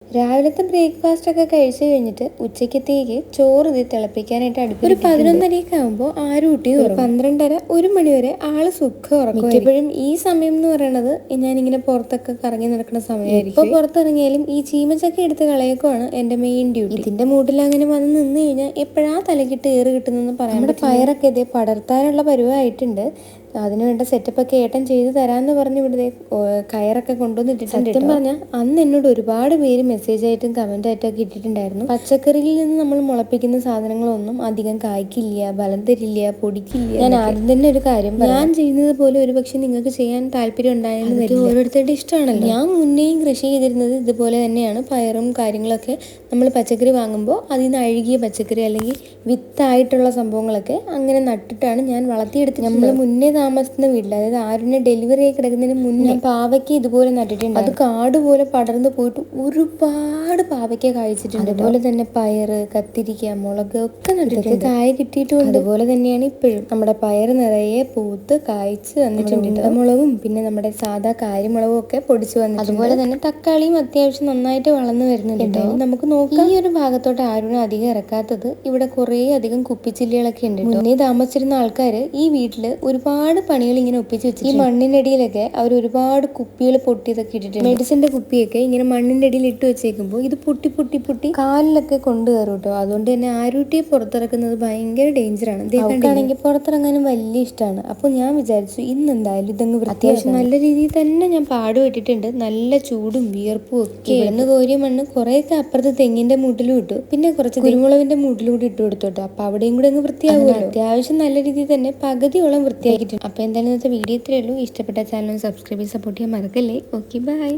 രാവിലത്തെ ബ്രേക്ക്ഫാസ്റ്റ് ഒക്കെ കഴിച്ചു കഴിഞ്ഞിട്ട് ഉച്ചക്കത്തേക്ക് ചോറ് ഇത് തിളപ്പിക്കാനായിട്ട് അടുപ്പ് ഒരു 11:30 ആകുമ്പോൾ ആരൂട്ടി 12:30 1 മണി വരെ ആള് സുഖം ഉറക്കും. എപ്പോഴും ഈ സമയം എന്ന് പറയുന്നത് ഞാനിങ്ങനെ പുറത്തൊക്കെ കറങ്ങി നടക്കുന്ന സമയമായിരിക്കും. ഇപ്പോൾ പുറത്തിറങ്ങിയാലും ഈ ചീമച്ചക്ക എടുത്ത് കളയൊക്കെയാണ് എൻ്റെ മെയിൻ ഡ്യൂട്ടി. ഇതിന്റെ മൂട്ടിൽ അങ്ങനെ വന്ന് നിന്ന് കഴിഞ്ഞാൽ എപ്പോഴാ തലക്കിട്ട് ഏറ് കിട്ടുന്നെന്ന് പറയാം. നമ്മുടെ പയറൊക്കെ ഇതേ പടർത്താനുള്ള പരുവായിട്ടുണ്ട്. അതിനുവേണ്ട സെറ്റപ്പൊക്കെ ഏട്ടൻ ചെയ്ത് തരാമെന്ന് പറഞ്ഞ് ഇവിടെ കയറൊക്കെ കൊണ്ടുവന്നിട്ടിട്ടുണ്ട്. സത്യം പറഞ്ഞാൽ അന്ന് എന്നോട് ഒരുപാട് പേര് മെസ്സേജ് ആയിട്ടും കമന്റ് ആയിട്ടൊക്കെ ഇട്ടിട്ടുണ്ടായിരുന്നു, പച്ചക്കറിയിൽ നിന്ന് നമ്മൾ മുളപ്പിക്കുന്ന സാധനങ്ങളൊന്നും അധികം കായ്ക്കില്ല, ബലം തരില്ല, പൊടിക്കില്ല. ഞാൻ ആദ്യം തന്നെ ഒരു കാര്യം, ഞാൻ ചെയ്യുന്നത് പോലെ ഒരു പക്ഷെ നിങ്ങൾക്ക് ചെയ്യാൻ താല്പര്യം ഉണ്ടായെന്ന് വരില്ല, ഓരോരുത്തരുടെ ഇഷ്ടമാണല്ലോ. ഞാൻ മുന്നേയും കൃഷി ചെയ്തിരുന്നത് ഇതുപോലെ തന്നെയാണ്. പയറും കാര്യങ്ങളൊക്കെ നമ്മൾ പച്ചക്കറി വാങ്ങുമ്പോൾ അതിൽ നിന്ന് അഴുകിയ പച്ചക്കറി അല്ലെങ്കിൽ വിത്തായിട്ടുള്ള സംഭവങ്ങളൊക്കെ അങ്ങനെ നട്ടിട്ടാണ് ഞാൻ വളർത്തിയെടുത്തത്. നമ്മൾ മുന്നേ താമസിക്കുന്ന വീട്ടിൽ, അതായത് ആരുന്നെ ഡെലിവറി ആയി കിടക്കുന്നതിന് മുന്നേ പാവയ്ക്ക് ഇതുപോലെ നട്ടിട്ടുണ്ട്. അത് കാട് പോലെ പടർന്നു പോയിട്ട് ഒരുപാട് പാവയ്ക്ക കായ്ച്ചിട്ടുണ്ട്. അതുപോലെ തന്നെ പയറ്, കത്തിരിക്ക, മുളക് ഒക്കെ നട്ടിട്ടുണ്ട്. കായ കിട്ടിയിട്ടുണ്ട്. അതുപോലെ തന്നെയാണ് ഇപ്പോഴും നമ്മുടെ പയർ നിറയെ പൂത്ത് കായ്ച്ച് വന്നിട്ടുണ്ട്. മുളകും പിന്നെ നമ്മുടെ സാധാ കാരിമുളകും ഒക്കെ പൊടിച്ചു വന്നിട്ടുണ്ട്. അതുപോലെ തന്നെ തക്കാളിയും അത്യാവശ്യം നന്നായിട്ട് വളർന്നു വരുന്നുണ്ട്. നമുക്ക് നോക്കാം. ഈ ഒരു ഭാഗത്തോട്ട് ആരും അധികം ഇറക്കാത്തത് ഇവിടെ കുറേ അധികം കുപ്പിച്ചില്ലികളൊക്കെ ഉണ്ട്. മുന്നേ താമസിച്ചിരുന്ന ആൾക്കാര് ഈ വീട്ടില് ഒരുപാട് പണികൾ ഇങ്ങനെ ഒപ്പിച്ച് വെച്ചു. ഈ മണ്ണിനടിയിലൊക്കെ അവർ ഒരുപാട് കുപ്പികൾ പൊട്ടിയതൊക്കെ ഇട്ടിട്ടുണ്ട്. മെഡിസിന്റെ കുപ്പിയൊക്കെ ഇങ്ങനെ മണ്ണിന്റെ അടിയിൽ ഇട്ട് വെച്ചേക്കുമ്പോൾ ഇത് പൊട്ടി പൊട്ടി പൊട്ടി കാലിലൊക്കെ കൊണ്ടു കയറും കേട്ടോ. അതുകൊണ്ട് തന്നെ ആരൂട്ടിയെ പുറത്തിറക്കുന്നത് ഭയങ്കര ഡേഞ്ചറാണ്. ഇതൊക്കെയാണെങ്കിൽ പുറത്തിറങ്ങാനും വലിയ ഇഷ്ടമാണ്. അപ്പോൾ ഞാൻ വിചാരിച്ചു ഇന്ന് എന്തായാലും ഇതങ്ങ് അത്യാവശ്യം നല്ല രീതിയിൽ തന്നെ ഞാൻ പാടുപെട്ടിട്ടുണ്ട്. നല്ല ചൂടും വിയർപ്പും ഒക്കെ. ഇവിടുന്ന് കോരിയ മണ്ണ് കുറേയൊക്കെ അപ്പുറത്ത് തെങ്ങിന്റെ മൂട്ടിലും ഇട്ടു, പിന്നെ കുറച്ച് കുരുമുളകിന്റെ മൂട്ടിലും കൂടി ഇട്ട് കൊടുത്തോട്ടോ. അപ്പൊ അവിടെയും കൂടെ അങ്ങ് വൃത്തിയാകുമല്ലോ. അത്യാവശ്യം നല്ല രീതിയിൽ തന്നെ പകുതിയോളം വൃത്തിയാക്കിയിട്ടുണ്ട്. അപ്പോൾ എന്തായാലും ഇന്നത്തെ വീഡിയോ ഇത്രയേ ഉള്ളൂ. ഇഷ്ടപ്പെട്ട ചാനൽ സബ്സ്ക്രൈബ് ചെയ്ത് സപ്പോർട്ട് ചെയ്യാൻ മറക്കല്ലേ. Okay, by.